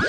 Hey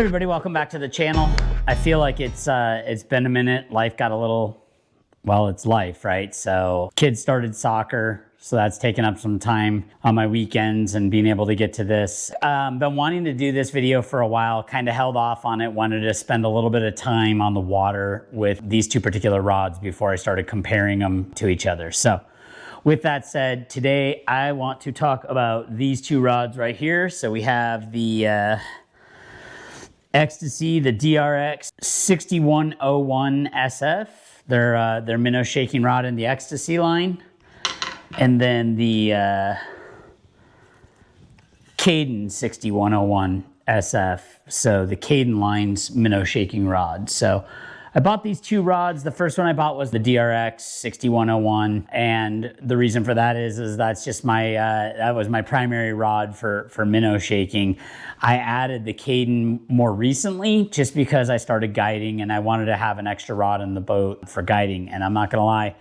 everybody, welcome back to the channel. I feel like it's been a minute. Life got a little, well, it's life, right? So kids started soccer, so that's taken up some time on my weekends and being able to get to this. Been wanting to do this video for a while, kind of held off on it, wanted to spend a little bit of time on the water with these two particular rods before I started comparing them to each other. So with that said, today I want to talk about these two rods right here. So we have the Xtasy, the DRX6101SF. They're Minnow-Shaking rod in the Xtasy line. And then the Kaden 6101SF. So the Kaden line's Minnow-Shaking rod. So I bought these two rods. The first one I bought was the DRX 6101, and the reason for that is that's just my that was my primary rod for minnow shaking. I added the Kaden more recently just because I started guiding and I wanted to have an extra rod in the boat for guiding. And I'm not gonna lie,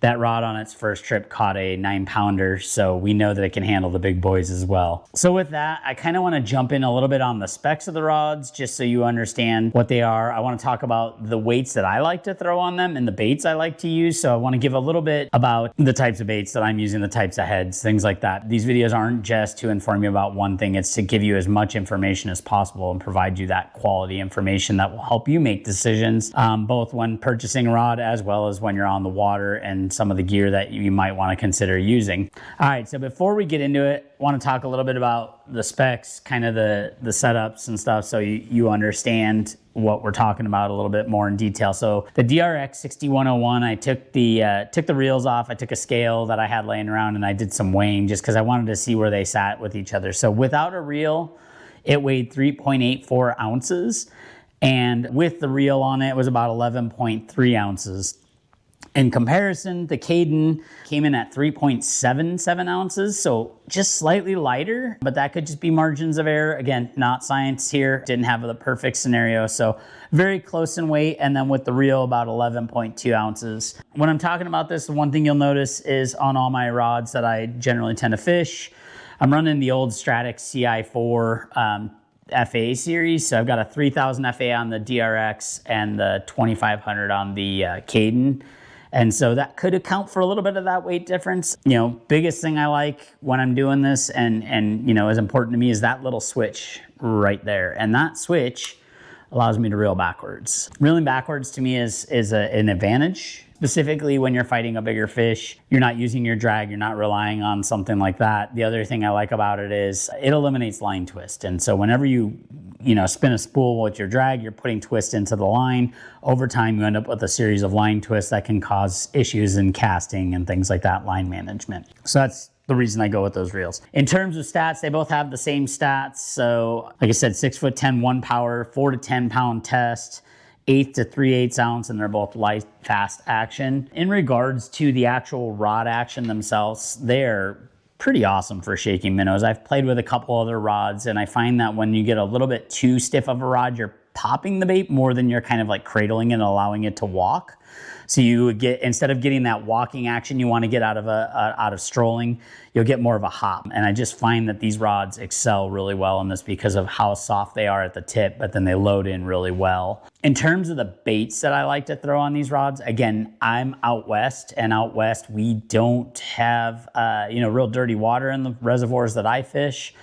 that rod on its first trip caught a 9-pounder, so we know that it can handle the big boys as well. So with that, I kind of want to jump in a little bit on the specs of the rods, just so you understand what they are. I want to talk about the weights that I like to throw on them and the baits I like to use. So I want to give a little bit about the types of baits that I'm using, the types of heads, things like that. These videos aren't just to inform you about one thing, it's to give you as much information as possible and provide you that quality information that will help you make decisions, both when purchasing a rod as well as when you're on the water and some of the gear that you might want to consider using. All right, so before we get into it, I want to talk a little bit about the specs, kind of the setups and stuff, so you understand what we're talking about a little bit more in detail. So the DRX 6101, I took the reels off, I took a scale that I had laying around and I did some weighing just because I wanted to see where they sat with each other. So without a reel, it weighed 3.84 ounces, and with the reel on it, it was about 11.3 ounces. In comparison, the Kaden came in at 3.77 ounces, so just slightly lighter, but that could just be margins of error. Again, not science here, didn't have the perfect scenario, so very close in weight, and then with the reel, about 11.2 ounces. When I'm talking about this, the one thing you'll notice is on all my rods that I generally tend to fish, I'm running the old Stratic CI4 FA series. So I've got a 3000 FA on the DRX and the 2500 on the Kaden. And so that could account for a little bit of that weight difference. You know, biggest thing I like when I'm doing this and you know, is important to me is that little switch right there. And that switch allows me to reel backwards. Reeling backwards to me is an advantage. Specifically when you're fighting a bigger fish, you're not using your drag, you're not relying on something like that. The other thing I like about it is it eliminates line twist. And so whenever you spin a spool with your drag, you're putting twist into the line. Over time, you end up with a series of line twists that can cause issues in casting and things like that, line management. So that's the reason I go with those reels. In terms of stats, they both have the same stats. So like I said, 6'10", 1 power, 4 to 10 pound test, 1/8 to 3/8 ounce, and they're both light, fast action. In regards to the actual rod action themselves, they're pretty awesome for shaking minnows. I've played with a couple other rods, and I find that when you get a little bit too stiff of a rod, you're popping the bait more than you're kind of like cradling it and allowing it to walk. So you would get, instead of getting that walking action you want to get out of strolling, you'll get more of a hop. And I just find that these rods excel really well in this because of how soft they are at the tip, but then they load in really well. In terms of the baits that I like to throw on these rods, again, I'm out west, and out west we don't have real dirty water in the reservoirs that I fish.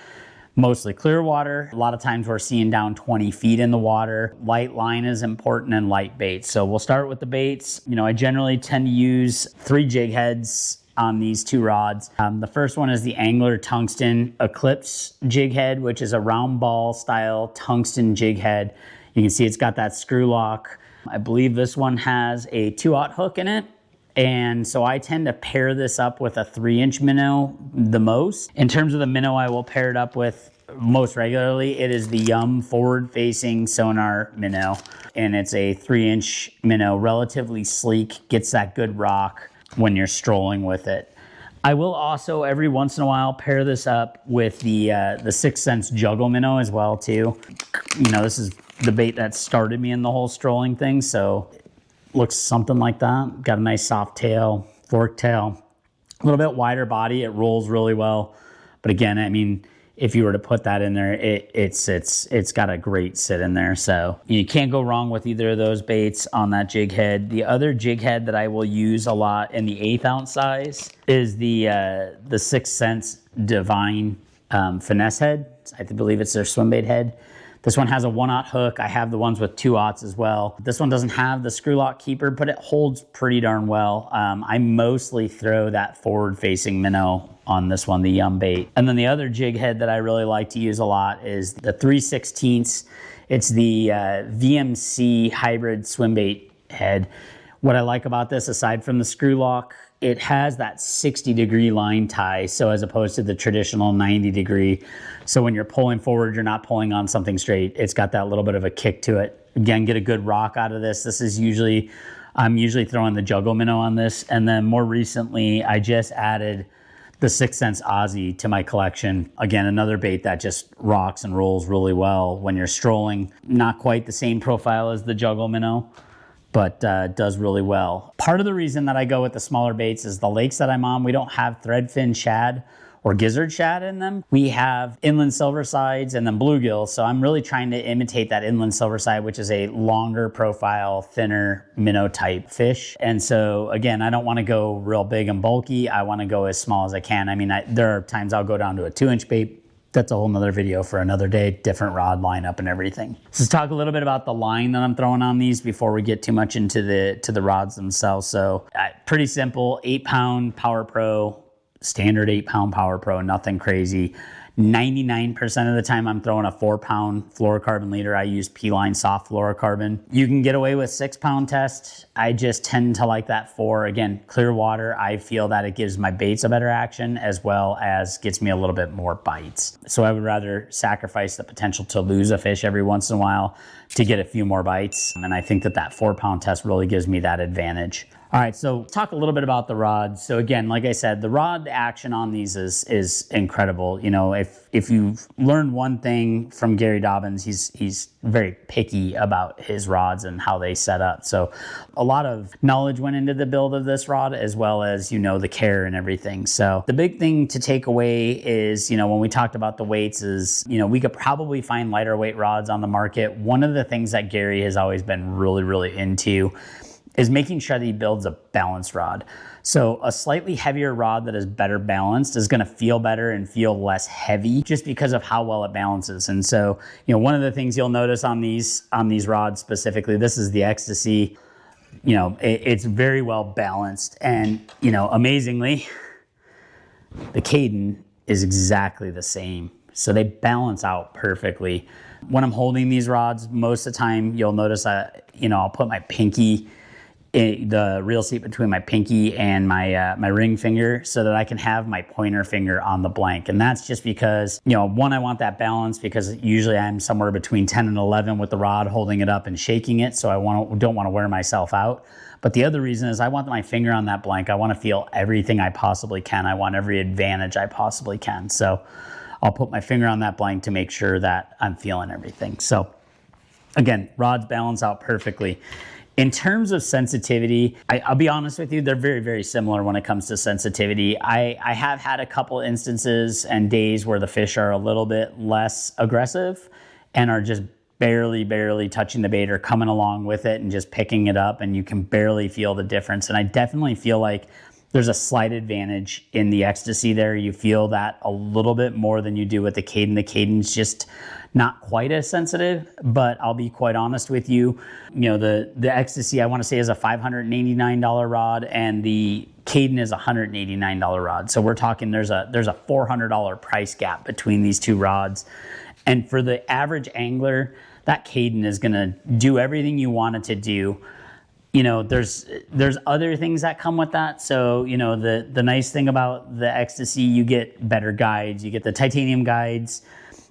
Mostly clear water. A lot of times we're seeing down 20 feet in the water. Light line is important and light baits. So we'll start with the baits. I generally tend to use 3 jig heads on these two rods. The first one is the Angler Tungsten Eclipse jig head, which is a round ball style tungsten jig head. You can see it's got that screw lock. I believe this one has a 2/0 hook in it. And so I tend to pair this up with a 3-inch minnow the most. In terms of the minnow I will pair it up with most regularly, it is the Yum forward-facing sonar minnow. And it's a 3-inch minnow, relatively sleek, gets that good rock when you're strolling with it. I will also every once in a while pair this up with the 6th Sense juggle minnow as well too. You know, this is the bait that started me in the whole strolling thing, so it looks something like that. Got a nice soft tail, fork tail, a little bit wider body. It rolls really well, but again, I mean, if you were to put that in there, it's got a great sit in there. So you can't go wrong with either of those baits on that jig head. The other jig head that I will use a lot in the 1/8 ounce size is the 6th Sense Divine finesse head. I believe it's their swim bait head. This one has a 1/0 hook. I have the ones with 2/0s as well. This one doesn't have the screw lock keeper, but it holds pretty darn well. I mostly throw that forward-facing minnow on this one, the Yum bait. And then the other jig head that I really like to use a lot is the 3/16. It's the VMC hybrid swim bait head. What I like about this, aside from the screw lock, it has that 60-degree line tie, so as opposed to the traditional 90-degree. So when you're pulling forward, you're not pulling on something straight. It's got that little bit of a kick to it. Again, get a good rock out of this. This is usually, I'm usually throwing the juggle minnow on this. And then more recently, I just added the 6th Sense Aussie to my collection. Again, another bait that just rocks and rolls really well when you're strolling. Not quite the same profile as the juggle minnow, but does really well. Part of the reason that I go with the smaller baits is the lakes that I'm on, we don't have threadfin shad or gizzard shad in them. We have inland silversides and then bluegill. So I'm really trying to imitate that inland silverside, which is a longer profile, thinner minnow type fish. And so again, I don't want to go real big and bulky. I want to go as small as I can. I mean, there are times I'll go down to a 2-inch bait. That's a whole nother video for another day, different rod lineup and everything. So let's talk a little bit about the line that I'm throwing on these before we get too much into the rods themselves. So pretty simple, 8-pound Power Pro, standard 8-pound Power Pro, nothing crazy. 99% of the time I'm throwing a 4-pound fluorocarbon leader. I use P-Line soft fluorocarbon. You can get away with 6-pound test. I just tend to like that 4. Again, clear water. I feel that it gives my baits a better action as well as gets me a little bit more bites. So I would rather sacrifice the potential to lose a fish every once in a while to get a few more bites. And I think that 4-pound test really gives me that advantage. All right, so talk a little bit about the rods. So again, like I said, the rod action on these is incredible. You know, if you've learned one thing from Gary Dobyns, he's very picky about his rods and how they set up. So a lot of knowledge went into the build of this rod, as well as, you know, the care and everything. So the big thing to take away is, you know, when we talked about the weights is, you know, we could probably find lighter weight rods on the market. One of the things that Gary has always been really into is making sure that he builds a balanced rod. So a slightly heavier rod that is better balanced is gonna feel better and feel less heavy just because of how well it balances. And so, you know, one of the things you'll notice on these rods specifically, this is the Xtasy, you know, it's very well balanced. And, you know, amazingly, the Kaden is exactly the same. So they balance out perfectly. When I'm holding these rods, most of the time you'll notice that, you know, I'll put my pinky, the reel seat between my pinky and my ring finger so that I can have my pointer finger on the blank. And that's just because, you know, one, I want that balance because usually I'm somewhere between 10 and 11 with the rod holding it up and shaking it. So I don't want to wear myself out. But the other reason is I want my finger on that blank. I want to feel everything I possibly can. I want every advantage I possibly can. So I'll put my finger on that blank to make sure that I'm feeling everything. So again, rods balance out perfectly. In terms of sensitivity, I'll be honest with you, they're very similar when it comes to sensitivity. I have had a couple instances and days where the fish are a little bit less aggressive and are just barely touching the bait or coming along with it and just picking it up, and you can barely feel the difference. And I definitely feel like There's a slight advantage in the Xtasy there. You feel that a little bit more than you do with the Kaden. The Kaden's just not quite as sensitive, but I'll be quite honest with you. You know, the Xtasy, I want to say, is a $589 rod, and the Kaden is a $189 rod. So we're talking there's a $400 price gap between these two rods. And for the average angler, that Kaden is going to do everything you want it to do. You know, there's other things that come with that. So, you know, the nice thing about the Xtasy, you get better guides. You get the titanium guides,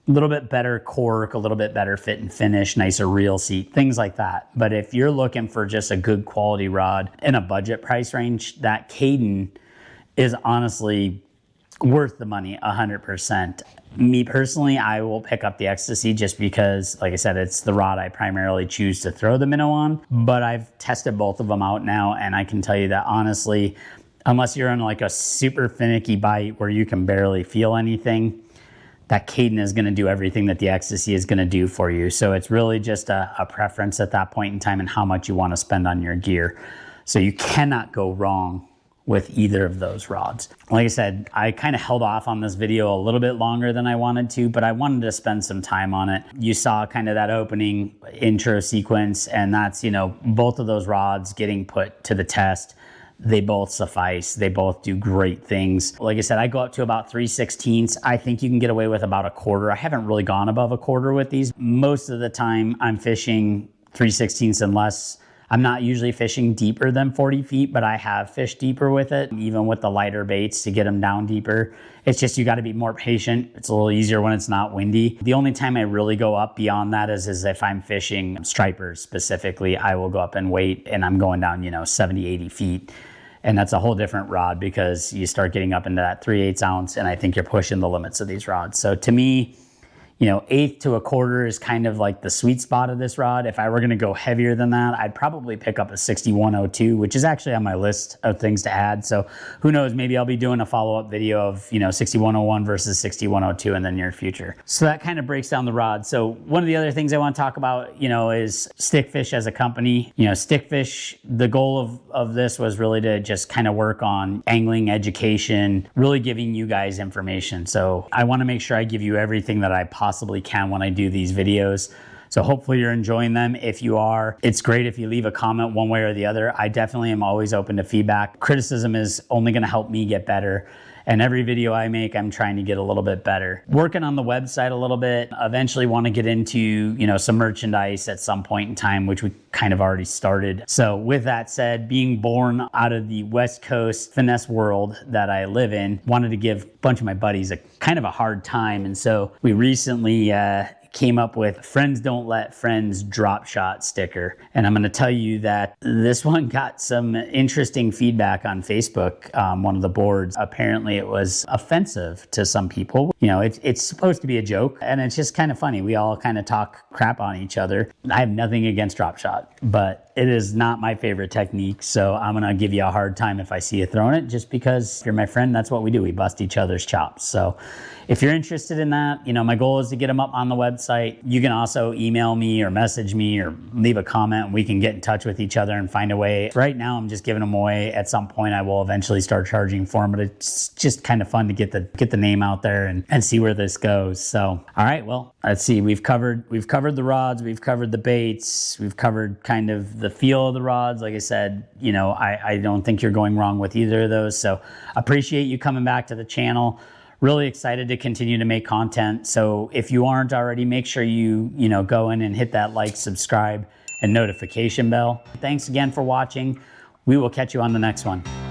a little bit better cork, a little bit better fit and finish, nicer reel seat, things like that. But if you're looking for just a good quality rod in a budget price range, that Kaden is honestly worth the money 100%. Me personally, I will pick up the Xtasy just because, like I said, it's the rod I primarily choose to throw the minnow on. But I've tested both of them out now, and I can tell you that honestly, unless you're on like a super finicky bite where you can barely feel anything, that Kaden is going to do everything that the Xtasy is going to do for you. So it's really just a preference at that point in time and how much you want to spend on your gear. So you cannot go wrong with either of those rods. Like I said, I kind of held off on this video a little bit longer than I wanted to, but I wanted to spend some time on it. You saw kind of that opening intro sequence, and that's, you know, both of those rods getting put to the test. They both suffice. They both do great things. Like I said, I go up to about 3/16. I think you can get away with about a quarter. I haven't really gone above a quarter with these. Most of the time I'm fishing 3/16 and less. I'm not usually fishing deeper than 40 feet, but I have fished deeper with it, even with the lighter baits to get them down deeper. It's just you got to be more patient. It's a little easier when it's not windy. The only time I really go up beyond that is if I'm fishing stripers specifically. I will go up and wait, and I'm going down, you know, 70, 80 feet. And that's a whole different rod because you start getting up into that 3/8 ounce, and I think you're pushing the limits of these rods. So to me, you know, 1/8 to a quarter is kind of like the sweet spot of this rod. If I were going to go heavier than that, I'd probably pick up a 6102, which is actually on my list of things to add. So who knows, maybe I'll be doing a follow-up video of, you know, 6101 versus 6102 in the near future. So that kind of breaks down the rod. So one of the other things I want to talk about, you know, is StikFish as a company. You know, StikFish, the goal of this was really to just kind of work on angling education, really giving you guys information. So I want to make sure I give you everything that I possibly can when I do these videos. So hopefully you're enjoying them. If you are, it's great if you leave a comment one way or the other. I definitely am always open to feedback. Criticism is only going to help me get better. And every video I make, I'm trying to get a little bit better. Working on the website a little bit. Eventually want to get into, you know, some merchandise at some point in time, which we kind of already started. So with that said, being born out of the West Coast finesse world that I live in, wanted to give a bunch of my buddies a kind of a hard time. And so we recently came up with Friends Don't Let Friends Drop Shot sticker. And I'm going to tell you that this one got some interesting feedback on Facebook. One of the boards, apparently it was offensive to some people. You know, it's supposed to be a joke, and it's just kind of funny. We all kind of talk crap on each other. I have nothing against drop shot, but it is not my favorite technique. So I'm going to give you a hard time if I see you throwing it, just because if you're my friend, that's what we do. We bust each other's chops. So if you're interested in that, you know, my goal is to get them up on the website. You can also email me or message me or leave a comment, and we can get in touch with each other and find a way. Right now, I'm just giving them away. At some point, I will eventually start charging for them, but it's just kind of fun to get the name out there and see where this goes. So, all right, well, let's see. We've covered the rods, we've covered the baits, we've covered kind of the feel of the rods. Like I said, you know, I don't think you're going wrong with either of those. So, appreciate you coming back to the channel. Really excited to continue to make content. So if you aren't already, make sure you go in and hit that like, subscribe, and notification bell. Thanks again for watching. We will catch you on the next one.